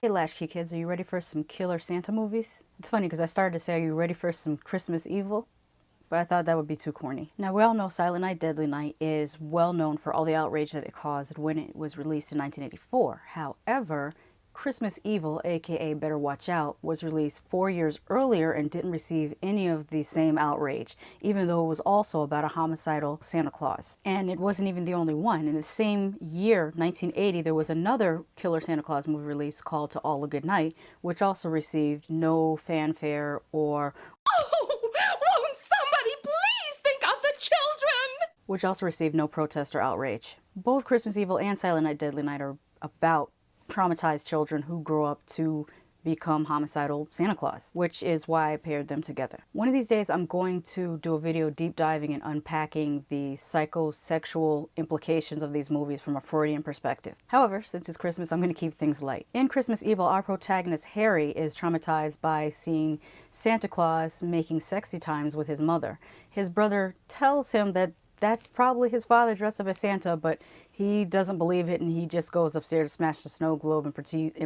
Hey Latchkey kids, are you ready for some killer Santa movies? It's funny because I started to say, are you ready for some Christmas evil? But I thought that would be too corny. Now we all know Silent Night, Deadly Night is well known for all the outrage that it caused when it was released in 1984. However, Christmas Evil, aka Better Watch Out, was released 4 years earlier and didn't receive any of the same outrage, even though it was also about a homicidal Santa Claus. And it wasn't even the only one. In the same year, 1980, there was another killer Santa Claus movie released called To All a Good Night, which also received no fanfare or Won't somebody please think of the children? which also received no protest or outrage. Both Christmas Evil and Silent Night, Deadly Night are about traumatized children who grow up to become homicidal Santa Claus, which is why I paired them together. One of these days I'm going to do a video deep diving and unpacking the psychosexual implications of these movies from a Freudian perspective. However, since it's Christmas, I'm going to keep things light. In Christmas Evil, our protagonist Harry is traumatized by seeing Santa Claus making sexy times with his mother. His brother tells him that that's probably his father dressed up as Santa, but he doesn't believe it and he just goes upstairs to smash the snow globe and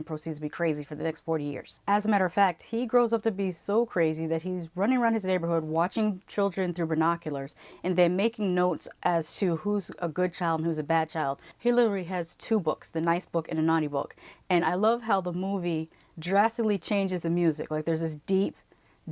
proceeds to be crazy for the next 40 years. As a matter of fact, he grows up to be so crazy that he's running around his neighborhood watching children through binoculars and then making notes as to who's a good child and who's a bad child. He literally has two books, the nice book and a naughty book. And I love how the movie drastically changes the music. Like there's this deep,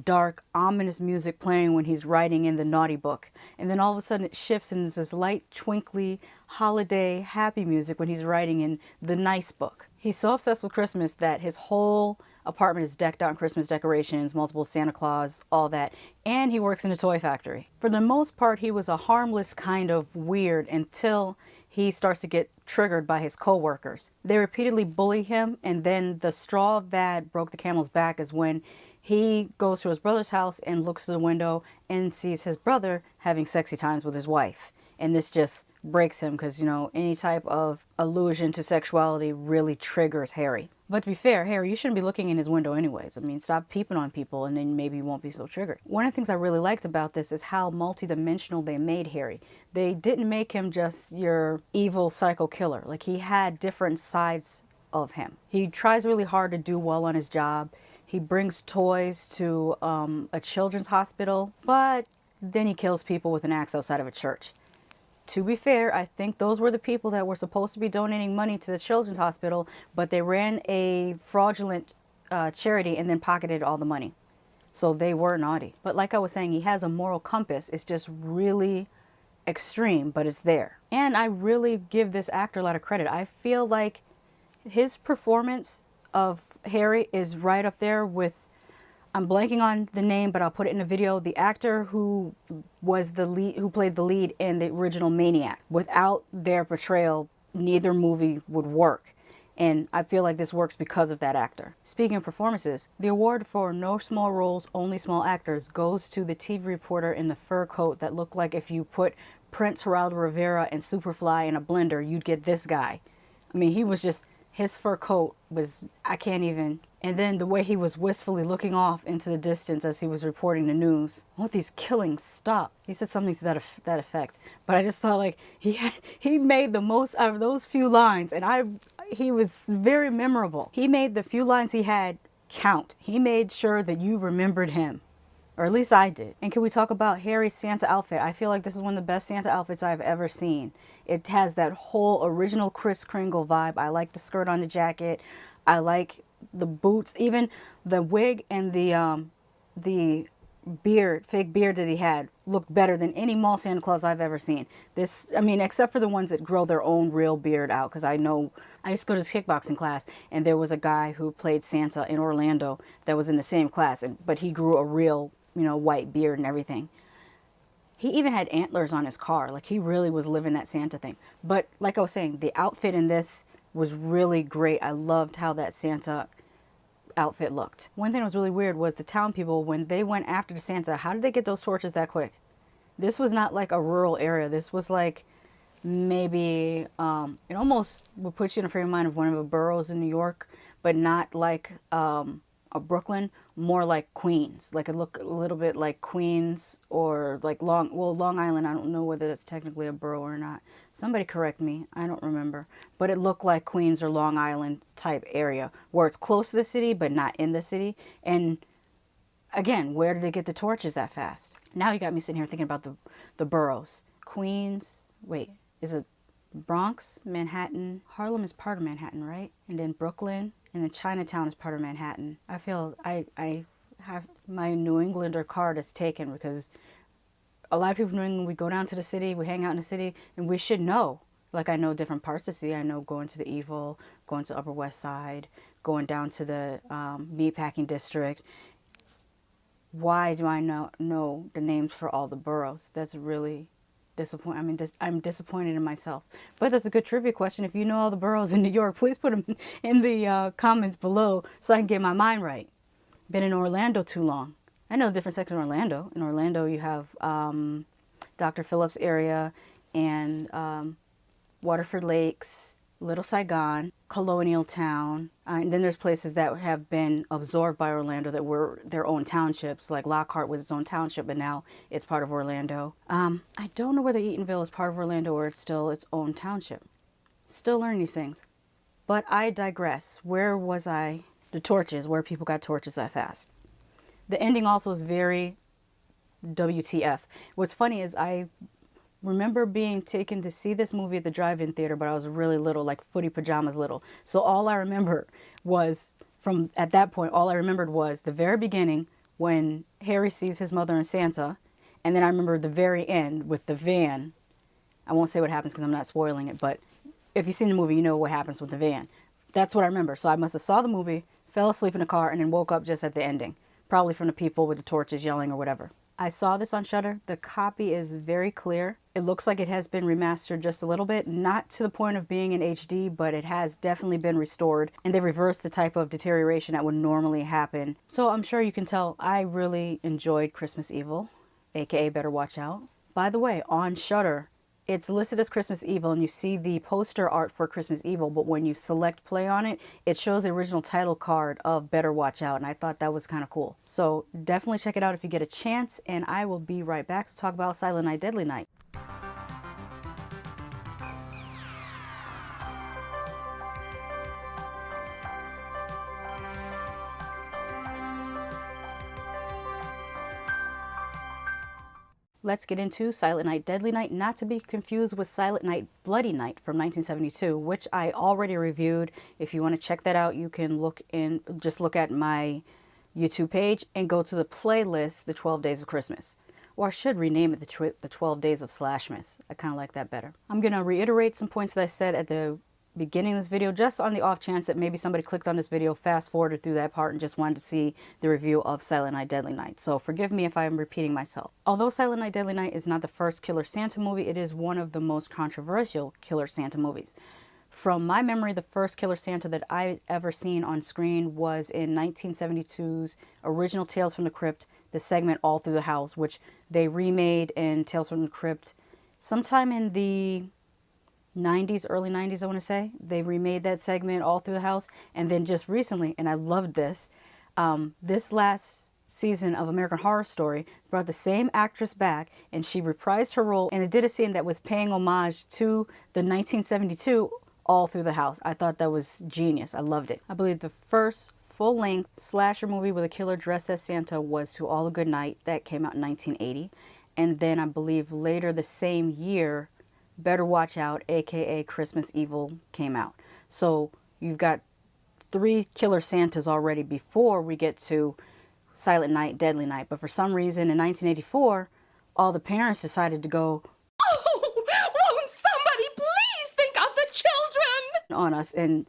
dark, ominous music playing when he's writing in the naughty book. And then all of a sudden it shifts and it's this light, twinkly, holiday, happy music when he's writing in the nice book. He's so obsessed with Christmas that his whole apartment is decked out in Christmas decorations, multiple Santa Claus, all that. And he works in a toy factory. For the most part, he was a harmless kind of weird until he starts to get triggered by his co-workers. They repeatedly bully him, and then the straw that broke the camel's back is when he goes to his brother's house and looks through the window and sees his brother having sexy times with his wife. And this just breaks him because, you know, any type of allusion to sexuality really triggers Harry. But to be fair, Harry, you shouldn't be looking in his window anyways. I mean, stop peeping on people and then maybe you won't be so triggered. One of the things I really liked about this is how multidimensional they made Harry. They didn't make him just your evil psycho killer. Like, he had different sides of him. He tries really hard to do well on his job. He brings toys to a children's hospital, but then he kills people with an axe outside of a church. To be fair, I think those were the people that were supposed to be donating money to the children's hospital, but they ran a fraudulent charity and then pocketed all the money. So they were naughty. But like I was saying, he has a moral compass. It's just really extreme, but it's there. And I really give this actor a lot of credit. I feel like his performance of Harry is right up there with, I'm blanking on the name, but I'll put it in a video, the actor who was the lead, who played the lead in the original Maniac. Without their portrayal, neither movie would work. And I feel like this works because of that actor. Speaking of performances, the award for No Small Roles, Only Small Actors goes to the TV reporter in the fur coat that looked like if you put Prince Geraldo Rivera and Superfly in a blender, you'd get this guy. I mean, he was just, his fur coat was, I can't even. And then the way he was wistfully looking off into the distance as he was reporting the news. Won't these killings stop? He said something to that effect. But I just thought, like, he made the most out of those few lines, and he was very memorable. He made the few lines he had count. He made sure that you remembered him. Or at least I did. And can we talk about Harry's Santa outfit? I feel like this is one of the best Santa outfits I've ever seen. It has that whole original Kris Kringle vibe. I like the skirt on the jacket. I like the boots. Even the wig and the beard, fake beard that he had looked better than any mall Santa Claus I've ever seen. This, I mean, except for the ones that grow their own real beard out, because I know, I used to go to this kickboxing class, and there was a guy who played Santa in Orlando that was in the same class, but he grew a real, you know, white beard and everything. He even had antlers on his car. Like, he really was living that Santa thing. But like I was saying, the outfit in this was really great. I loved how that Santa outfit looked. One thing that was really weird was the town people, when they went after the Santa, how did they get those torches that quick? This was not like a rural area. This was like maybe, it almost would put you in a frame of mind of one of the boroughs in New York, but not like Brooklyn, more like Queens. Like it looked a little bit like Queens or like Long Island. I don't know whether that's technically a borough or not. Somebody correct me. I don't remember. But it looked like Queens or Long Island type area where it's close to the city but not in the city. And again, where did they get the torches that fast? Now you got me sitting here thinking about the boroughs. Queens, wait, is it Bronx, Manhattan? Harlem is part of Manhattan, right? And then Brooklyn, and then Chinatown is part of Manhattan. I feel I have my New Englander card is taken because a lot of people in New England, we go down to the city, we hang out in the city, and we should know. Like I know different parts of the city. I know going to the Evil, going to Upper West Side, going down to the Meatpacking District. Why do I know the names for all the boroughs? That's really disappointing. I mean, I'm disappointed in myself. But that's a good trivia question. If you know all the boroughs in New York, please put them in the comments below so I can get my mind right. Been in Orlando too long. I know different sections of Orlando. In Orlando, you have Dr. Phillips area and Waterford Lakes, Little Saigon, Colonial Town. And then there's places that have been absorbed by Orlando that were their own townships, like Lockhart was its own township, but now it's part of Orlando. I don't know whether Eatonville is part of Orlando or it's still its own township. Still learning these things. But I digress. Where was I? The torches, where people got torches that fast. The ending also is very WTF. What's funny is I remember being taken to see this movie at the drive-in theater, but I was really little, like footy pajamas little. So all I remember was, from at that point, all I remembered was the very beginning when Harry sees his mother and Santa. And then I remember the very end with the van. I won't say what happens because I'm not spoiling it, but if you've seen the movie, you know what happens with the van. That's what I remember. So I must have saw the movie, fell asleep in the car, and then woke up just at the ending. Probably from the people with the torches yelling or whatever. I saw this on Shudder. The copy is very clear. It looks like it has been remastered just a little bit, not to the point of being in HD, but it has definitely been restored, and they've reversed the type of deterioration that would normally happen. So I'm sure you can tell I really enjoyed Christmas Evil, aka Better Watch Out. By the way, on Shudder, it's listed as Christmas Evil, and you see the poster art for Christmas Evil, but when you select play on it, it shows the original title card of Better Watch Out, and I thought that was kind of cool. So definitely check it out if you get a chance, and I will be right back to talk about Silent Night, Deadly Night. Let's get into Silent Night, Deadly Night, not to be confused with Silent Night, Bloody Night from 1972, which I already reviewed. If you want to check that out, you can just look at my YouTube page and go to the playlist, The 12 Days of Christmas. Or I should rename it the 12 Days of Slashmas. I kind of like that better. I'm going to reiterate some points that I said at the beginning of this video, just on the off chance that maybe somebody clicked on this video, fast forwarded through that part, and just wanted to see the review of Silent Night, Deadly Night. So forgive me if I'm repeating myself. Although Silent Night, Deadly Night is not the first Killer Santa movie, it is one of the most controversial Killer Santa movies. From my memory, the first Killer Santa that I ever seen on screen was in 1972's original Tales from the Crypt, the segment All Through the House, which they remade in Tales from the Crypt sometime in the 90s, early 90s, I want to say. They remade that segment All Through the House. And then just recently, and I loved this, this last season of American Horror Story brought the same actress back, and she reprised her role, and it did a scene that was paying homage to the 1972 All Through the House. I thought that was genius. I loved it. I believe the first full-length slasher movie with a killer dressed as Santa was To All a Good Night. That came out in 1980. And then I believe later the same year, Better Watch Out, aka Christmas Evil, came out. So you've got 3 Killer Santas already before we get to Silent Night, Deadly Night. But for some reason in 1984, all the parents decided to go, Oh, won't somebody please think of the children? On us and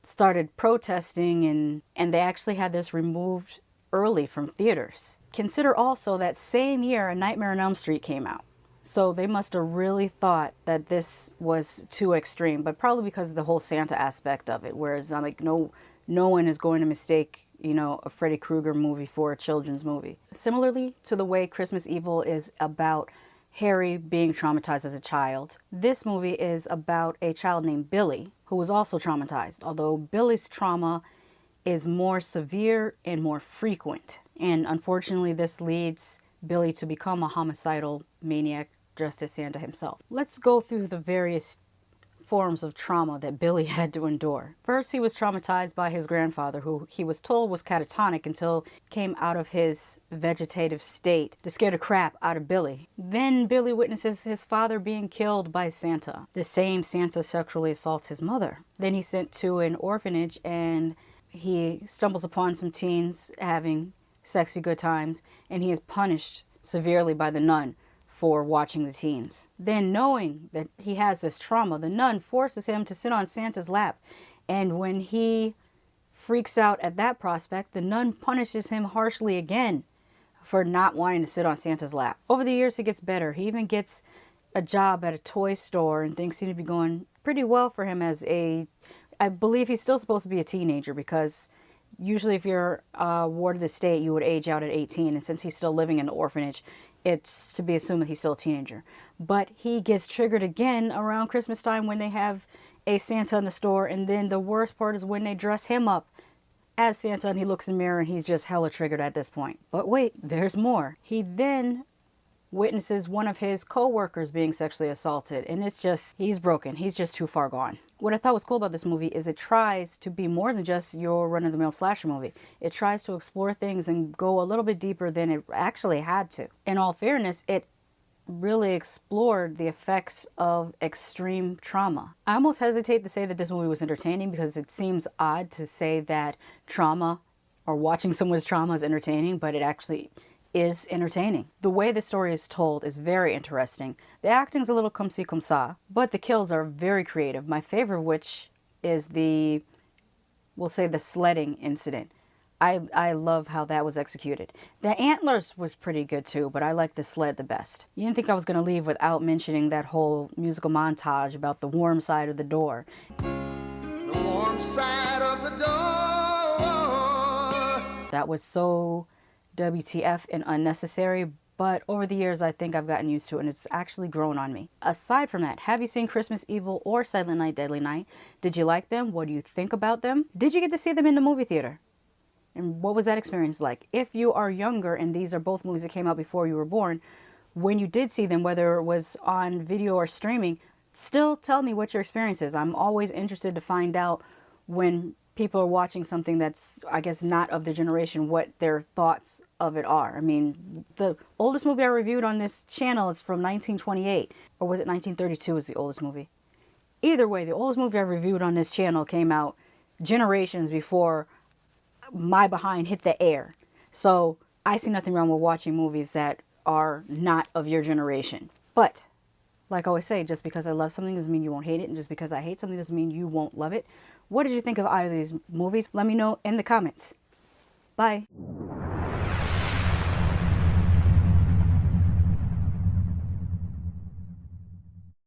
started protesting, and they actually had this removed early from theaters. Consider also that same year A Nightmare on Elm Street came out. So they must have really thought that this was too extreme, but probably because of the whole Santa aspect of it. Whereas I'm like, no one is going to mistake, you know, a Freddy Krueger movie for a children's movie. Similarly to the way Christmas Evil is about Harry being traumatized as a child, this movie is about a child named Billy who was also traumatized. Although Billy's trauma is more severe and more frequent. And unfortunately, this leads Billy to become a homicidal maniac dressed as Santa himself. Let's go through the various forms of trauma that Billy had to endure. First, he was traumatized by his grandfather, who he was told was catatonic until he came out of his vegetative state to scare the crap out of Billy. Then Billy witnesses his father being killed by Santa. The same Santa sexually assaults his mother. Then he's sent to an orphanage and he stumbles upon some teens having sexy good times, and he is punished severely by the nun for watching the teens. Then, knowing that he has this trauma, the nun forces him to sit on Santa's lap. And when he freaks out at that prospect, the nun punishes him harshly again for not wanting to sit on Santa's lap. Over the years, he gets better. He even gets a job at a toy store, and things seem to be going pretty well for him as I believe he's still supposed to be a teenager, because usually if you're ward of the state, you would age out at 18. And since he's still living in the orphanage, it's to be assumed that he's still a teenager. But he gets triggered again around Christmas time when they have a Santa in the store. And then the worst part is when they dress him up as Santa and he looks in the mirror and he's just hella triggered at this point. But wait, there's more. He then witnesses one of his co-workers being sexually assaulted, and it's just, he's broken. He's just too far gone. What I thought was cool about this movie is it tries to be more than just your run-of-the-mill slasher movie. It tries to explore things and go a little bit deeper than it actually had to. In all fairness, it really explored the effects of extreme trauma. I almost hesitate to say that this movie was entertaining, because it seems odd to say that trauma or watching someone's trauma is entertaining, but it actually is entertaining. The way the story is told is very interesting. The acting's a little comme ci comme ça, but the kills are very creative. My favorite of which is we'll say the sledding incident. I love how that was executed. The antlers was pretty good too, but I like the sled the best. You didn't think I was going to leave without mentioning that whole musical montage about the warm side of the door. The warm side of the door. That was so WTF and unnecessary, but over the years I think I've gotten used to it and it's actually grown on me. Aside from that, have you seen Christmas Evil or Silent Night, Deadly Night? Did you like them? What do you think about them? Did you get to see them in the movie theater? And what was that experience like? If you are younger and these are both movies that came out before you were born, when you did see them, whether it was on video or streaming, still tell me what your experience is. I'm always interested to find out when people are watching something that's, I guess, not of the generation, what their thoughts of it are. I mean, the oldest movie I reviewed on this channel is from 1928. Or was it 1932 is the oldest movie? Either way, the oldest movie I reviewed on this channel came out generations before my behind hit the air. So I see nothing wrong with watching movies that are not of your generation. But like I always say, just because I love something doesn't mean you won't hate it, and just because I hate something doesn't mean you won't love it. What did you think of either of these movies? Let me know in the comments. Bye.